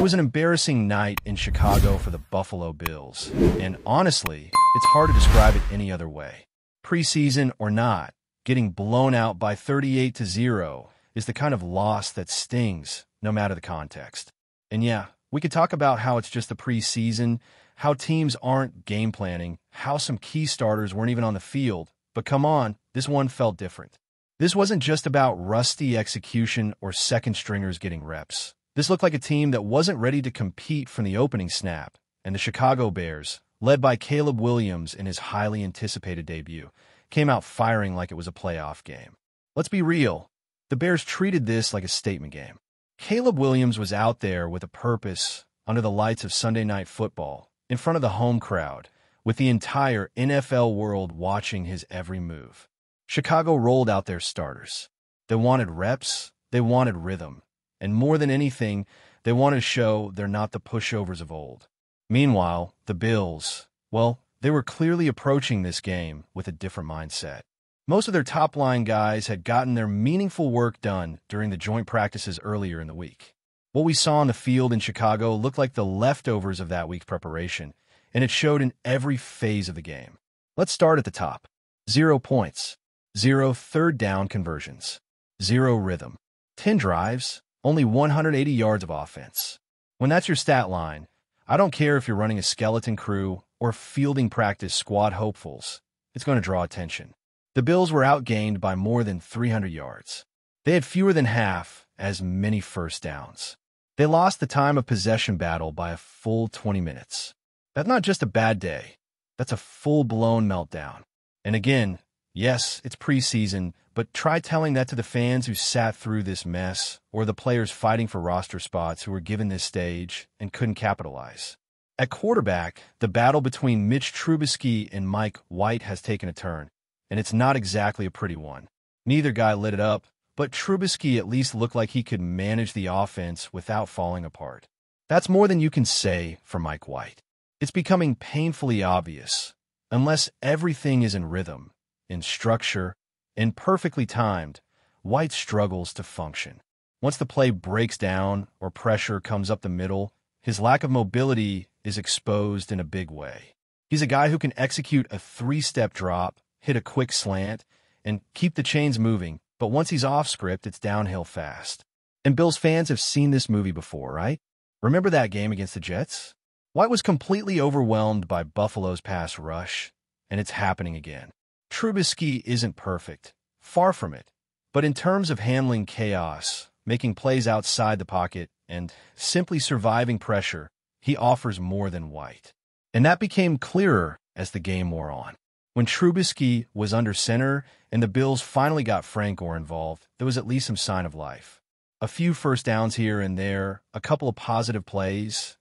was an embarrassing night in Chicago for the Buffalo Bills, and honestly, it's hard to describe it any other way. Preseason or not, getting blown out by 38-0 is the kind of loss that stings, no matter the context. And yeah, we could talk about how it's just the preseason, how teams aren't game planning, how some key starters weren't even on the field, but come on, this one felt different. This wasn't just about rusty execution or second stringers getting reps. This looked like a team that wasn't ready to compete from the opening snap, and the Chicago Bears, led by Caleb Williams in his highly anticipated debut, came out firing like it was a playoff game. Let's be real, the Bears treated this like a statement game. Caleb Williams was out there with a purpose under the lights of Sunday Night Football, in front of the home crowd, with the entire NFL world watching his every move. Chicago rolled out their starters. They wanted reps, they wanted rhythm, and more than anything, they wanted to show they're not the pushovers of old. Meanwhile, the Bills, well, they were clearly approaching this game with a different mindset. Most of their top-line guys had gotten their meaningful work done during the joint practices earlier in the week. What we saw on the field in Chicago looked like the leftovers of that week's preparation, and it showed in every phase of the game. Let's start at the top. 0 points, 0 third down conversions, 0 rhythm, 10 drives, only 180 yards of offense. When that's your stat line, I don't care if you're running a skeleton crew or fielding practice squad hopefuls, it's going to draw attention. The Bills were outgained by more than 300 yards. They had fewer than half as many first downs. They lost the time of possession battle by a full 20 minutes. That's not just a bad day. That's a full-blown meltdown. And again, yes, it's preseason, but try telling that to the fans who sat through this mess or the players fighting for roster spots who were given this stage and couldn't capitalize. At quarterback, the battle between Mitch Trubisky and Mike White has taken a turn, and it's not exactly a pretty one. Neither guy lit it up, but Trubisky at least looked like he could manage the offense without falling apart. That's more than you can say for Mike White. It's becoming painfully obvious. Unless everything is in rhythm, in structure, and perfectly timed, White struggles to function. Once the play breaks down or pressure comes up the middle, his lack of mobility is exposed in a big way. He's a guy who can execute a 3-step drop, hit a quick slant, and keep the chains moving, but once he's off script, it's downhill fast. And Bills fans have seen this movie before, right? Remember that game against the Jets? White was completely overwhelmed by Buffalo's pass rush, and it's happening again. Trubisky isn't perfect, far from it, but in terms of handling chaos, making plays outside the pocket, and simply surviving pressure, he offers more than White. And that became clearer as the game wore on. When Trubisky was under center and the Bills finally got Frank Gore involved, there was at least some sign of life. A few first downs here and there, a couple of positive plays.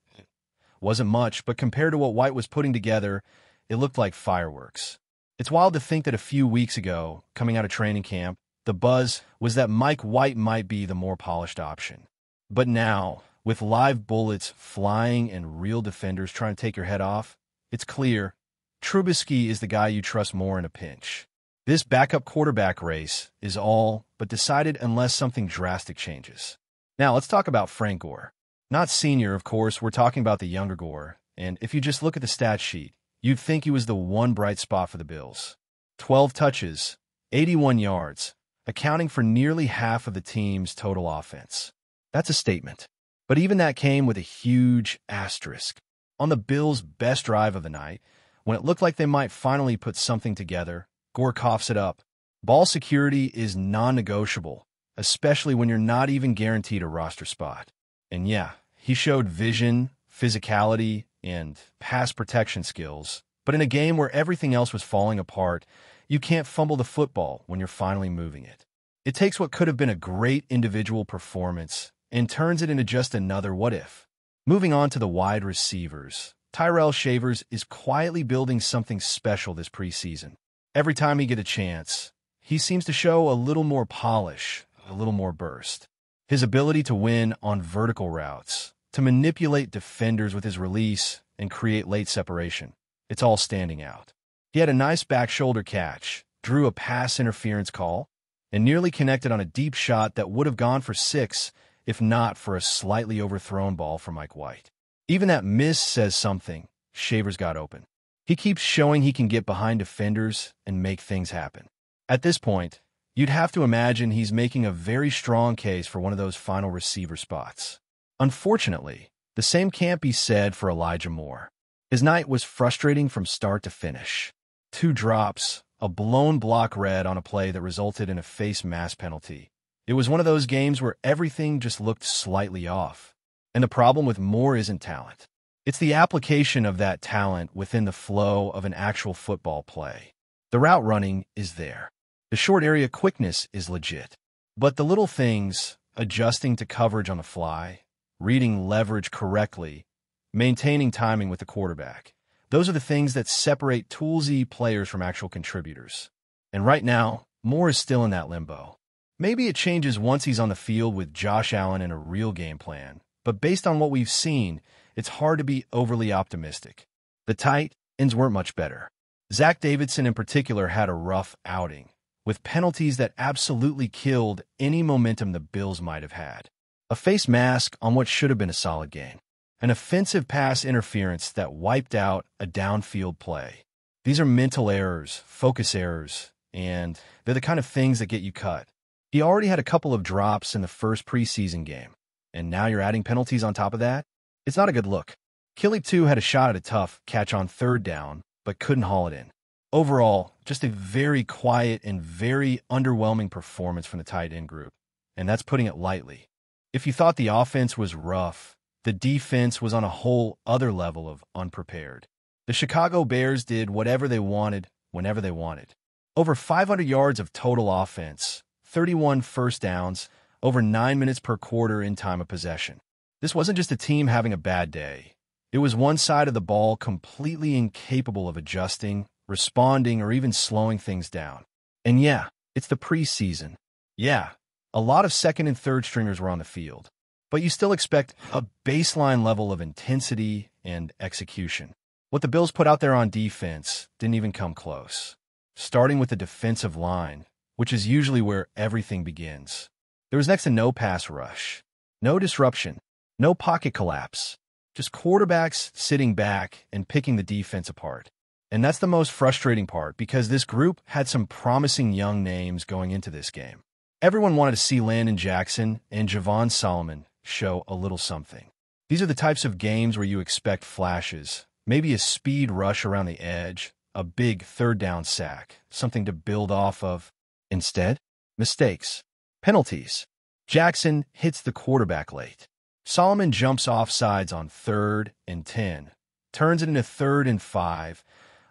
Wasn't much, but compared to what White was putting together, it looked like fireworks. It's wild to think that a few weeks ago, coming out of training camp, the buzz was that Mike White might be the more polished option. But now, with live bullets flying and real defenders trying to take your head off, it's clear Trubisky is the guy you trust more in a pinch. This backup quarterback race is all but decided unless something drastic changes. Now, let's talk about Frank Gore. Not senior, of course, we're talking about the younger Gore, and if you just look at the stat sheet, you'd think he was the one bright spot for the Bills. 12 touches, 81 yards, accounting for nearly half of the team's total offense. That's a statement. But even that came with a huge asterisk. On the Bills' best drive of the night, when it looked like they might finally put something together, Gore coughs it up. Ball security is non-negotiable, especially when you're not even guaranteed a roster spot. And yeah, he showed vision, physicality, and pass protection skills. But in a game where everything else was falling apart, you can't fumble the football when you're finally moving it. It takes what could have been a great individual performance and turns it into just another what if. Moving on to the wide receivers, Tyrell Shavers is quietly building something special this preseason. Every time he gets a chance, he seems to show a little more polish, a little more burst. His ability to win on vertical routes, to manipulate defenders with his release and create late separation, it's all standing out. He had a nice back shoulder catch, drew a pass interference call, and nearly connected on a deep shot that would have gone for 6 if not for a slightly overthrown ball from Mike White. Even that miss says something. Shavers got open. He keeps showing he can get behind defenders and make things happen. At this point, you'd have to imagine he's making a very strong case for one of those final receiver spots. Unfortunately, the same can't be said for Elijah Moore. His night was frustrating from start to finish. 2 drops, a blown block red on a play that resulted in a face mask penalty. It was one of those games where everything just looked slightly off. And the problem with Moore isn't talent. It's the application of that talent within the flow of an actual football play. The route running is there. The short area quickness is legit. But the little things, adjusting to coverage on the fly, reading leverage correctly, maintaining timing with the quarterback, those are the things that separate toolsy players from actual contributors. And right now, Moore is still in that limbo. Maybe it changes once he's on the field with Josh Allen in a real game plan, but based on what we've seen, it's hard to be overly optimistic. The tight ends weren't much better. Zach Davidson in particular had a rough outing, with penalties that absolutely killed any momentum the Bills might have had. A face mask on what should have been a solid game. An offensive pass interference that wiped out a downfield play. These are mental errors, focus errors, and they're the kind of things that get you cut. He already had a couple of drops in the first preseason game, and now you're adding penalties on top of that? It's not a good look. Killy, too, had a shot at a tough catch on 3rd down, but couldn't haul it in. Overall, just a very quiet and very underwhelming performance from the tight end group, and that's putting it lightly. If you thought the offense was rough, the defense was on a whole other level of unprepared. The Chicago Bears did whatever they wanted, whenever they wanted. Over 500 yards of total offense, 31 first downs, over 9 minutes per quarter in time of possession. This wasn't just a team having a bad day. It was one side of the ball completely incapable of adjusting, responding, or even slowing things down. And yeah, it's the preseason. Yeah, a lot of second and third stringers were on the field. But you still expect a baseline level of intensity and execution. What the Bills put out there on defense didn't even come close. Starting with the defensive line, which is usually where everything begins. There was next to no pass rush, no disruption, no pocket collapse, just quarterbacks sitting back and picking the defense apart. And that's the most frustrating part because this group had some promising young names going into this game. Everyone wanted to see Landon Jackson and Javon Solomon show a little something. These are the types of games where you expect flashes, maybe a speed rush around the edge, a big 3rd down sack, something to build off of. Instead, mistakes, penalties. Jackson hits the quarterback late. Solomon jumps off sides on 3rd and 10, turns it into 3rd and 5,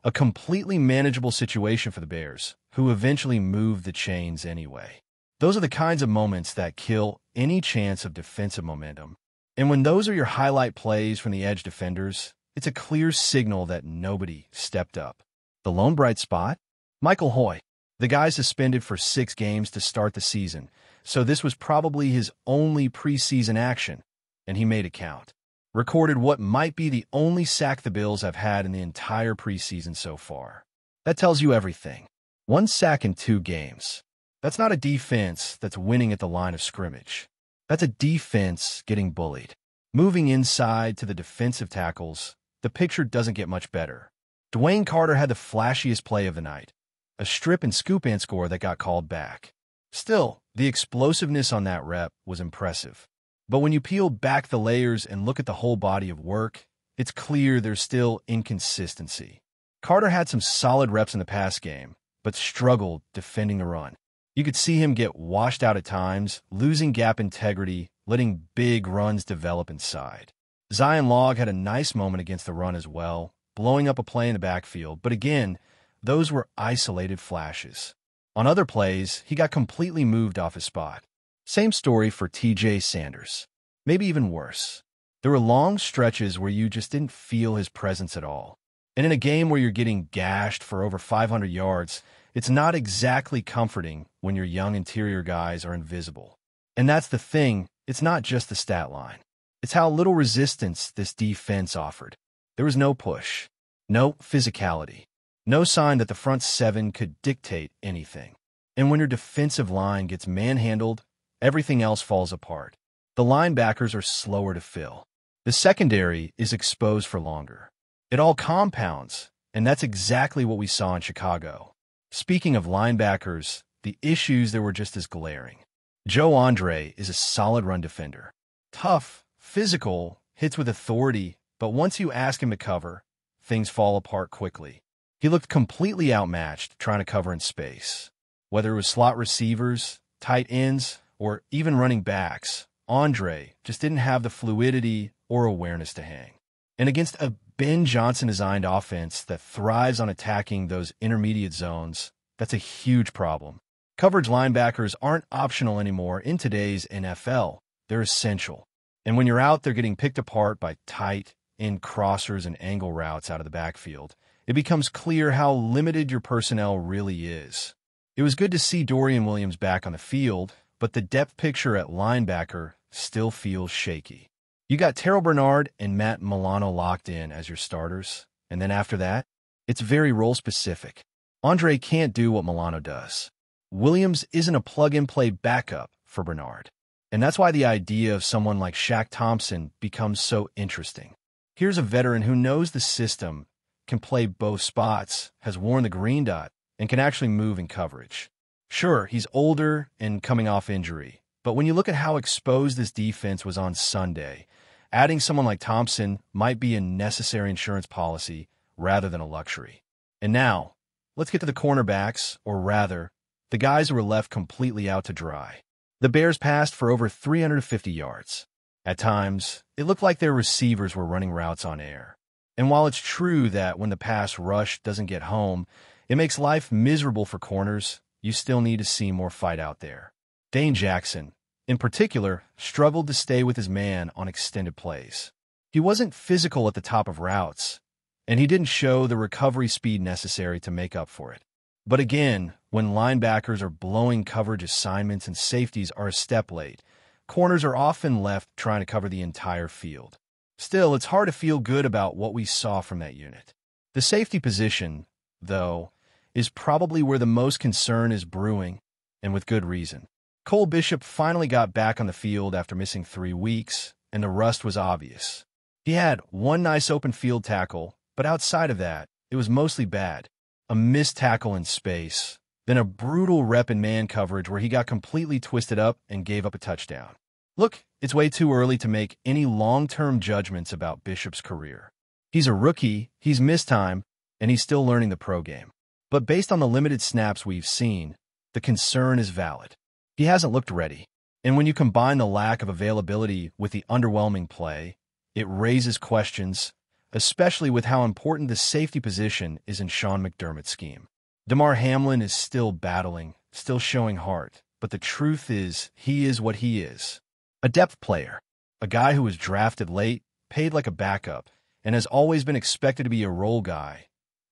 a completely manageable situation for the Bears, who eventually move the chains anyway. Those are the kinds of moments that kill any chance of defensive momentum. And when those are your highlight plays from the edge defenders, it's a clear signal that nobody stepped up. The lone bright spot? Michael Hoy. The guy suspended for 6 games to start the season, so this was probably his only preseason action, and he made it count. Recorded what might be the only sack the Bills have had in the entire preseason so far. That tells you everything. 1 sack in 2 games. That's not a defense that's winning at the line of scrimmage. That's a defense getting bullied. Moving inside to the defensive tackles, the picture doesn't get much better. Dwayne Carter had the flashiest play of the night, a strip and scoop and score that got called back. Still, the explosiveness on that rep was impressive. But when you peel back the layers and look at the whole body of work, it's clear there's still inconsistency. Carter had some solid reps in the pass game, but struggled defending the run. You could see him get washed out at times, losing gap integrity, letting big runs develop inside. Zion Log had a nice moment against the run as well, blowing up a play in the backfield, but again, those were isolated flashes. On other plays, he got completely moved off his spot. Same story for TJ Sanders. Maybe even worse. There were long stretches where you just didn't feel his presence at all. And in a game where you're getting gashed for over 500 yards, it's not exactly comforting when your young interior guys are invisible. And that's the thing, it's not just the stat line. It's how little resistance this defense offered. There was no push, no physicality, no sign that the front 7 could dictate anything. And when your defensive line gets manhandled, everything else falls apart. The linebackers are slower to fill. The secondary is exposed for longer. It all compounds, and that's exactly what we saw in Chicago. Speaking of linebackers, the issues there were just as glaring. Joe Andre is a solid run defender. Tough, physical, hits with authority, but once you ask him to cover, things fall apart quickly. He looked completely outmatched trying to cover in space. Whether it was slot receivers, tight ends, or even running backs, Andre just didn't have the fluidity or awareness to hang. And against a Ben Johnson-designed offense that thrives on attacking those intermediate zones, that's a huge problem. Coverage linebackers aren't optional anymore in today's NFL. They're essential. And when you're out there getting picked apart by tight end crossers and angle routes out of the backfield, it becomes clear how limited your personnel really is. It was good to see Dorian Williams back on the field, but the depth picture at linebacker still feels shaky. You got Terrell Bernard and Matt Milano locked in as your starters, and then after that, it's very role-specific. Andre can't do what Milano does. Williams isn't a plug-and-play backup for Bernard, and that's why the idea of someone like Shaq Thompson becomes so interesting. Here's a veteran who knows the system, can play both spots, has worn the green dot, and can actually move in coverage. Sure, he's older and coming off injury, but when you look at how exposed this defense was on Sunday, adding someone like Thompson might be a necessary insurance policy rather than a luxury. And now, let's get to the cornerbacks, or rather, the guys who were left completely out to dry. The Bears passed for over 350 yards. At times, it looked like their receivers were running routes on air. And while it's true that when the pass rush doesn't get home, it makes life miserable for corners, you still need to see more fight out there. Dane Jackson, in particular, struggled to stay with his man on extended plays. He wasn't physical at the top of routes, and he didn't show the recovery speed necessary to make up for it. But again, when linebackers are blowing coverage assignments and safeties are a step late, corners are often left trying to cover the entire field. Still, it's hard to feel good about what we saw from that unit. The safety position, though, is probably where the most concern is brewing, and with good reason. Cole Bishop finally got back on the field after missing 3 weeks, and the rust was obvious. He had one nice open field tackle, but outside of that, it was mostly bad. A missed tackle in space, then a brutal rep in man coverage where he got completely twisted up and gave up a touchdown. Look, it's way too early to make any long-term judgments about Bishop's career. He's a rookie, he's missed time, and he's still learning the pro game. But based on the limited snaps we've seen, the concern is valid. He hasn't looked ready. And when you combine the lack of availability with the underwhelming play, it raises questions, especially with how important the safety position is in Sean McDermott's scheme. Damar Hamlin is still battling, still showing heart, but the truth is he is what he is. A depth player, a guy who was drafted late, paid like a backup, and has always been expected to be a role guy,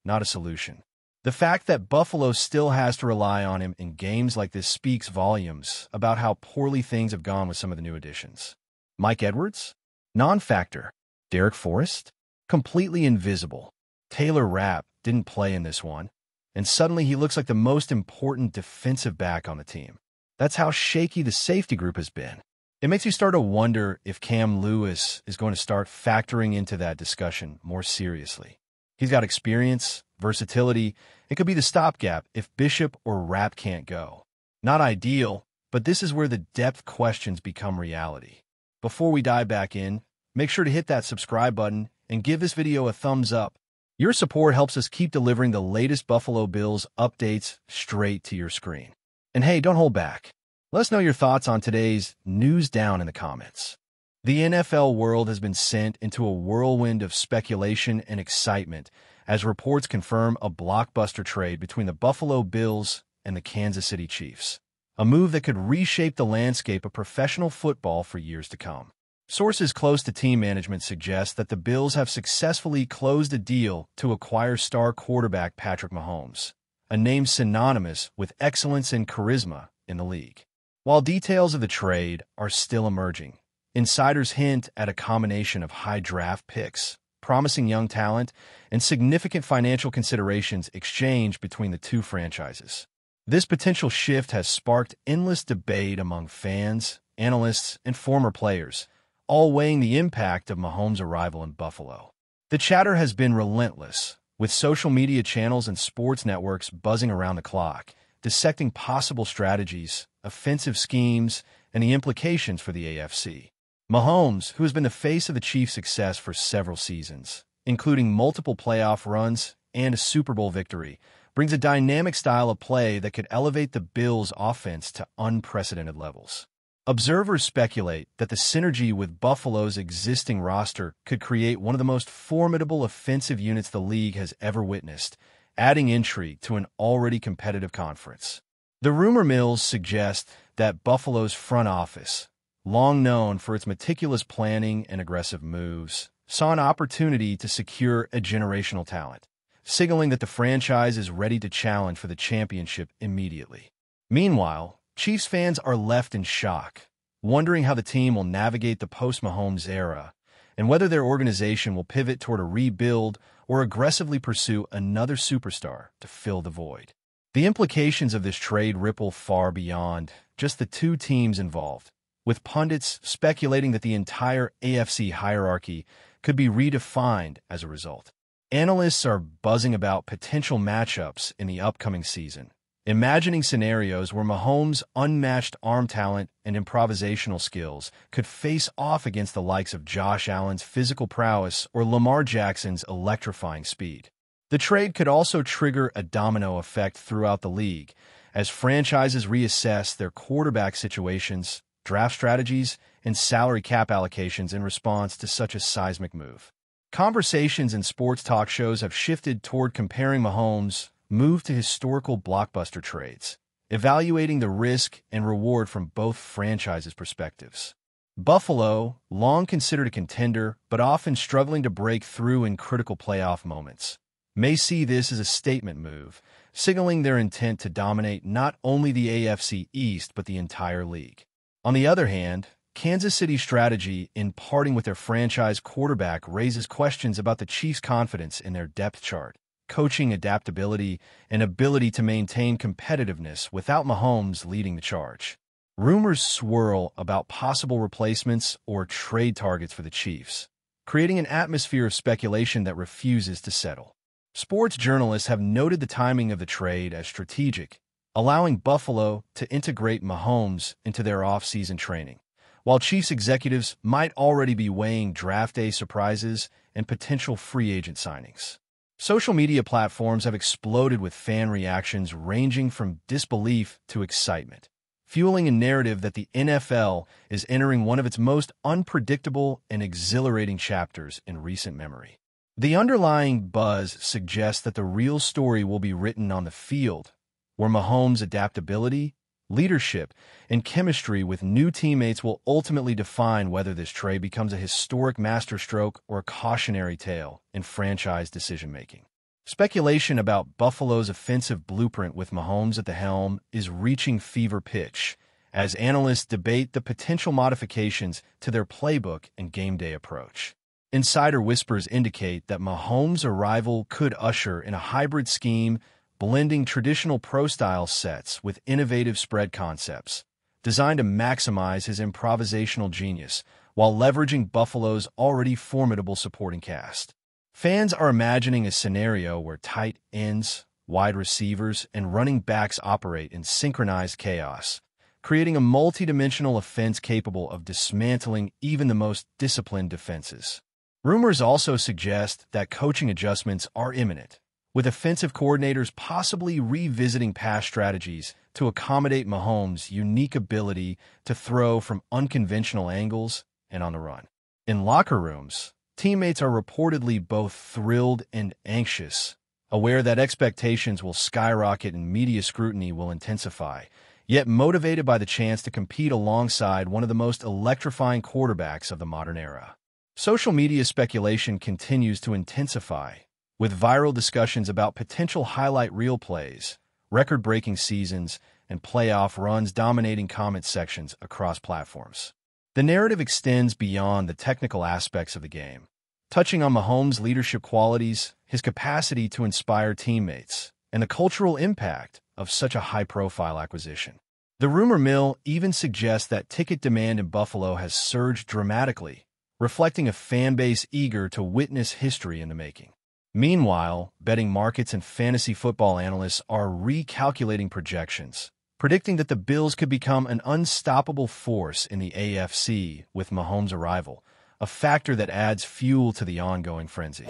not a solution. The fact that Buffalo still has to rely on him in games like this speaks volumes about how poorly things have gone with some of the new additions. Mike Edwards? Non-factor. Derek Forrest? Completely invisible. Taylor Rapp didn't play in this one, and suddenly he looks like the most important defensive back on the team. That's how shaky the safety group has been. It makes you start to wonder if Cam Lewis is going to start factoring into that discussion more seriously. He's got experience, versatility. It could be the stopgap if Bishop or Rapp can't go. Not ideal, but this is where the depth questions become reality. Before we dive back in, make sure to hit that subscribe button and give this video a thumbs up. Your support helps us keep delivering the latest Buffalo Bills updates straight to your screen. And hey, don't hold back. Let us know your thoughts on today's news down in the comments. The NFL world has been sent into a whirlwind of speculation and excitement as reports confirm a blockbuster trade between the Buffalo Bills and the Kansas City Chiefs, a move that could reshape the landscape of professional football for years to come. Sources close to team management suggest that the Bills have successfully closed a deal to acquire star quarterback Patrick Mahomes, a name synonymous with excellence and charisma in the league. While details of the trade are still emerging, insiders hint at a combination of high draft picks, promising young talent, and significant financial considerations exchanged between the two franchises. This potential shift has sparked endless debate among fans, analysts, and former players, all weighing the impact of Mahomes' arrival in Buffalo. The chatter has been relentless, with social media channels and sports networks buzzing around the clock, dissecting possible strategies, offensive schemes, and the implications for the AFC. Mahomes, who has been the face of the Chiefs' success for several seasons, including multiple playoff runs and a Super Bowl victory, brings a dynamic style of play that could elevate the Bills' offense to unprecedented levels. Observers speculate that the synergy with Buffalo's existing roster could create one of the most formidable offensive units the league has ever witnessed, adding intrigue to an already competitive conference. The rumor mills suggest that Buffalo's front office, long known for its meticulous planning and aggressive moves, saw an opportunity to secure a generational talent, signaling that the franchise is ready to challenge for the championship immediately. Meanwhile, Chiefs fans are left in shock, wondering how the team will navigate the post-Mahomes era and whether their organization will pivot toward a rebuild or aggressively pursue another superstar to fill the void. The implications of this trade ripple far beyond just the two teams involved, with pundits speculating that the entire AFC hierarchy could be redefined as a result. Analysts are buzzing about potential matchups in the upcoming season, imagining scenarios where Mahomes' unmatched arm talent and improvisational skills could face off against the likes of Josh Allen's physical prowess or Lamar Jackson's electrifying speed. The trade could also trigger a domino effect throughout the league as franchises reassess their quarterback situations, draft strategies, and salary cap allocations in response to such a seismic move. Conversations in sports talk shows have shifted toward comparing Mahomes' move to historical blockbuster trades, evaluating the risk and reward from both franchises' perspectives. Buffalo, long considered a contender but often struggling to break through in critical playoff moments, may see this as a statement move, signaling their intent to dominate not only the AFC East but the entire league. On the other hand, Kansas City's strategy in parting with their franchise quarterback raises questions about the Chiefs' confidence in their depth chart, coaching adaptability, and ability to maintain competitiveness without Mahomes leading the charge. Rumors swirl about possible replacements or trade targets for the Chiefs, creating an atmosphere of speculation that refuses to settle. Sports journalists have noted the timing of the trade as strategic, allowing Buffalo to integrate Mahomes into their off-season training, while Chiefs executives might already be weighing draft day surprises and potential free agent signings. Social media platforms have exploded with fan reactions ranging from disbelief to excitement, fueling a narrative that the NFL is entering one of its most unpredictable and exhilarating chapters in recent memory. The underlying buzz suggests that the real story will be written on the field, where Mahomes' adaptability, leadership, and chemistry with new teammates will ultimately define whether this trade becomes a historic masterstroke or a cautionary tale in franchise decision-making. Speculation about Buffalo's offensive blueprint with Mahomes at the helm is reaching fever pitch as analysts debate the potential modifications to their playbook and game day approach. Insider whispers indicate that Mahomes' arrival could usher in a hybrid scheme blending traditional pro-style sets with innovative spread concepts, designed to maximize his improvisational genius while leveraging Buffalo's already formidable supporting cast. Fans are imagining a scenario where tight ends, wide receivers, and running backs operate in synchronized chaos, creating a multi-dimensional offense capable of dismantling even the most disciplined defenses. Rumors also suggest that coaching adjustments are imminent, with offensive coordinators possibly revisiting past strategies to accommodate Mahomes' unique ability to throw from unconventional angles and on the run. In locker rooms, teammates are reportedly both thrilled and anxious, aware that expectations will skyrocket and media scrutiny will intensify, yet motivated by the chance to compete alongside one of the most electrifying quarterbacks of the modern era. Social media speculation continues to intensify, with viral discussions about potential highlight reel plays, record-breaking seasons, and playoff runs dominating comment sections across platforms. The narrative extends beyond the technical aspects of the game, touching on Mahomes' leadership qualities, his capacity to inspire teammates, and the cultural impact of such a high-profile acquisition. The rumor mill even suggests that ticket demand in Buffalo has surged dramatically, reflecting a fan base eager to witness history in the making. Meanwhile, betting markets and fantasy football analysts are recalculating projections, predicting that the Bills could become an unstoppable force in the AFC with Mahomes' arrival, a factor that adds fuel to the ongoing frenzy.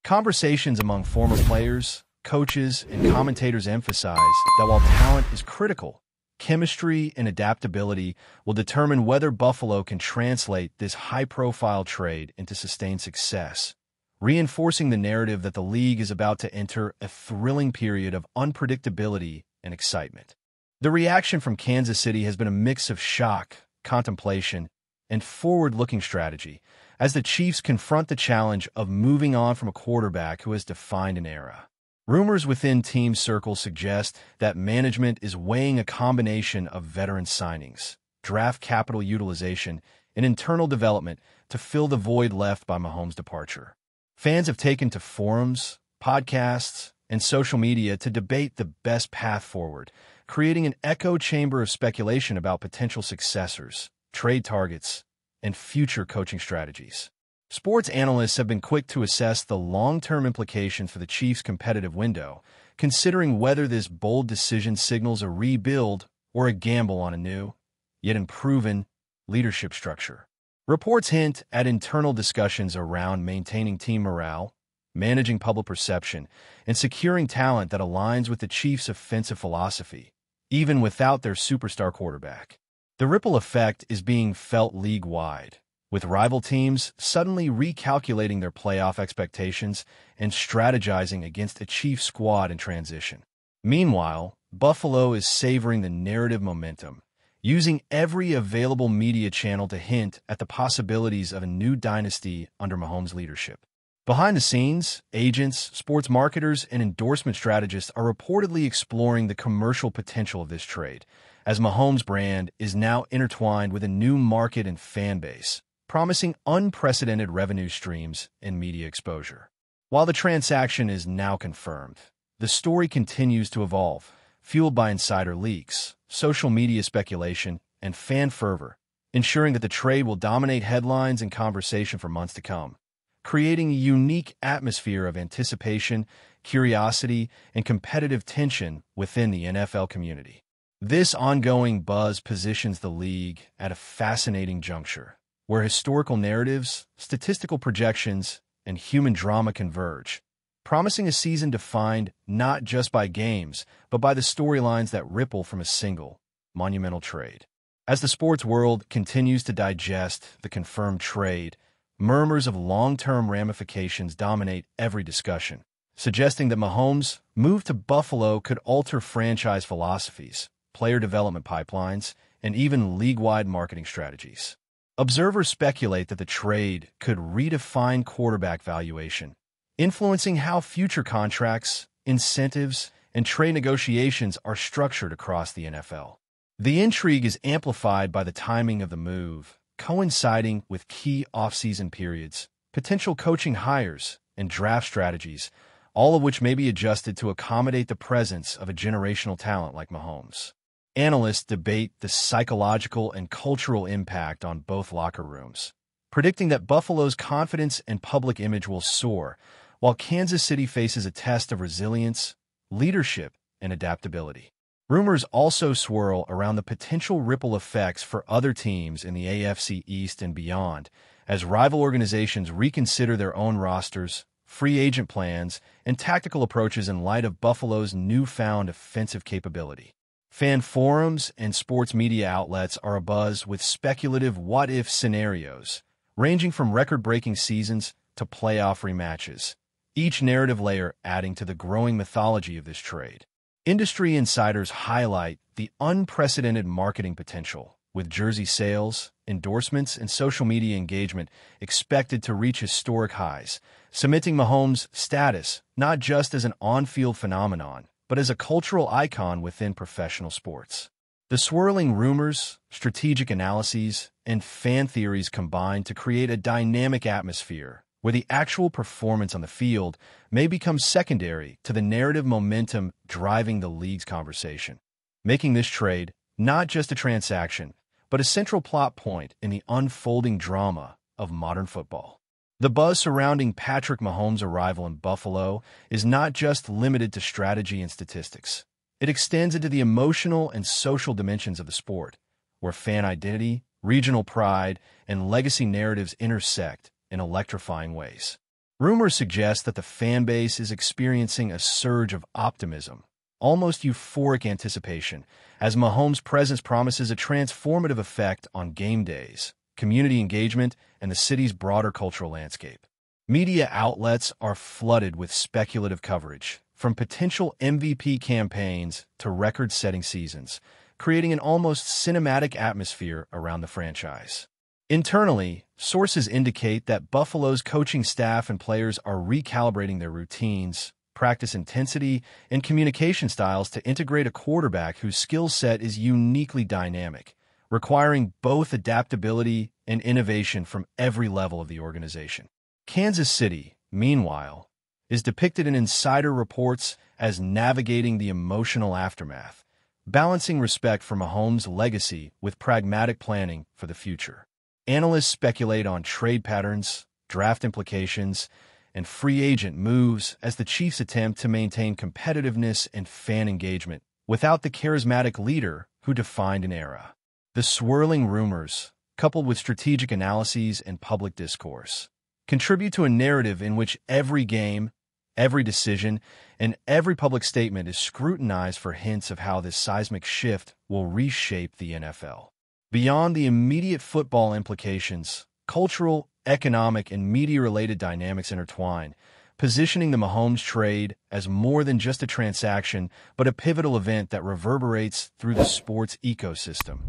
Conversations among former players, coaches, and commentators emphasize that while talent is critical, chemistry and adaptability will determine whether Buffalo can translate this high-profile trade into sustained success, reinforcing the narrative that the league is about to enter a thrilling period of unpredictability and excitement. The reaction from Kansas City has been a mix of shock, contemplation, and forward-looking strategy as the Chiefs confront the challenge of moving on from a quarterback who has defined an era. Rumors within team circles suggest that management is weighing a combination of veteran signings, draft capital utilization, and internal development to fill the void left by Mahomes' departure. Fans have taken to forums, podcasts, and social media to debate the best path forward, creating an echo chamber of speculation about potential successors, trade targets, and future coaching strategies. Sports analysts have been quick to assess the long-term implications for the Chiefs' competitive window, considering whether this bold decision signals a rebuild or a gamble on a new, yet unproven, leadership structure. Reports hint at internal discussions around maintaining team morale, managing public perception, and securing talent that aligns with the Chiefs' offensive philosophy, even without their superstar quarterback. The ripple effect is being felt league-wide, with rival teams suddenly recalculating their playoff expectations and strategizing against a Chiefs squad in transition. Meanwhile, Buffalo is savoring the narrative momentum, using every available media channel to hint at the possibilities of a new dynasty under Mahomes' leadership. Behind the scenes, agents, sports marketers, and endorsement strategists are reportedly exploring the commercial potential of this trade, as Mahomes' brand is now intertwined with a new market and fan base, promising unprecedented revenue streams and media exposure. While the transaction is now confirmed, the story continues to evolve, fueled by insider leaks, social media speculation, and fan fervor, ensuring that the trade will dominate headlines and conversation for months to come, creating a unique atmosphere of anticipation, curiosity, and competitive tension within the NFL community. This ongoing buzz positions the league at a fascinating juncture, where historical narratives, statistical projections, and human drama converge, promising a season defined not just by games, but by the storylines that ripple from a single, monumental trade. As the sports world continues to digest the confirmed trade, murmurs of long-term ramifications dominate every discussion, suggesting that Mahomes' move to Buffalo could alter franchise philosophies, player development pipelines, and even league-wide marketing strategies. Observers speculate that the trade could redefine quarterback valuation, influencing how future contracts, incentives, and trade negotiations are structured across the NFL. The intrigue is amplified by the timing of the move, coinciding with key off-season periods, potential coaching hires, and draft strategies, all of which may be adjusted to accommodate the presence of a generational talent like Mahomes. Analysts debate the psychological and cultural impact on both locker rooms, predicting that Buffalo's confidence and public image will soar, while Kansas City faces a test of resilience, leadership, and adaptability. Rumors also swirl around the potential ripple effects for other teams in the AFC East and beyond, as rival organizations reconsider their own rosters, free agent plans, and tactical approaches in light of Buffalo's newfound offensive capability. Fan forums and sports media outlets are abuzz with speculative what-if scenarios, ranging from record-breaking seasons to playoff rematches, each narrative layer adding to the growing mythology of this trade. Industry insiders highlight the unprecedented marketing potential, with jersey sales, endorsements, and social media engagement expected to reach historic highs, cementing Mahomes' status not just as an on-field phenomenon, but as a cultural icon within professional sports. The swirling rumors, strategic analyses, and fan theories combine to create a dynamic atmosphere where the actual performance on the field may become secondary to the narrative momentum driving the league's conversation, making this trade not just a transaction, but a central plot point in the unfolding drama of modern football. The buzz surrounding Patrick Mahomes' arrival in Buffalo is not just limited to strategy and statistics. It extends into the emotional and social dimensions of the sport, where fan identity, regional pride, and legacy narratives intersect in electrifying ways. Rumors suggest that the fan base is experiencing a surge of optimism, almost euphoric anticipation, as Mahomes' presence promises a transformative effect on game days, community engagement, and the city's broader cultural landscape. Media outlets are flooded with speculative coverage, from potential MVP campaigns to record-setting seasons, creating an almost cinematic atmosphere around the franchise. Internally, sources indicate that Buffalo's coaching staff and players are recalibrating their routines, practice intensity, and communication styles to integrate a quarterback whose skill set is uniquely dynamic, requiring both adaptability and innovation from every level of the organization. Kansas City, meanwhile, is depicted in insider reports as navigating the emotional aftermath, balancing respect for Mahomes' legacy with pragmatic planning for the future. Analysts speculate on trade patterns, draft implications, and free agent moves as the Chiefs attempt to maintain competitiveness and fan engagement without the charismatic leader who defined an era. The swirling rumors, coupled with strategic analyses and public discourse, contribute to a narrative in which every game, every decision, and every public statement is scrutinized for hints of how this seismic shift will reshape the NFL. Beyond the immediate football implications, cultural, economic, and media-related dynamics intertwine, positioning the Mahomes trade as more than just a transaction, but a pivotal event that reverberates through the sports ecosystem,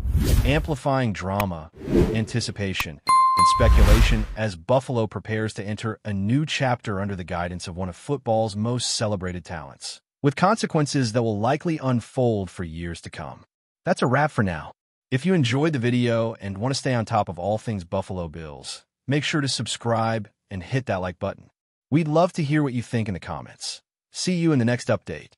amplifying drama, anticipation, and speculation as Buffalo prepares to enter a new chapter under the guidance of one of football's most celebrated talents, with consequences that will likely unfold for years to come. That's a wrap for now. If you enjoyed the video and want to stay on top of all things Buffalo Bills, make sure to subscribe and hit that like button. We'd love to hear what you think in the comments. See you in the next update.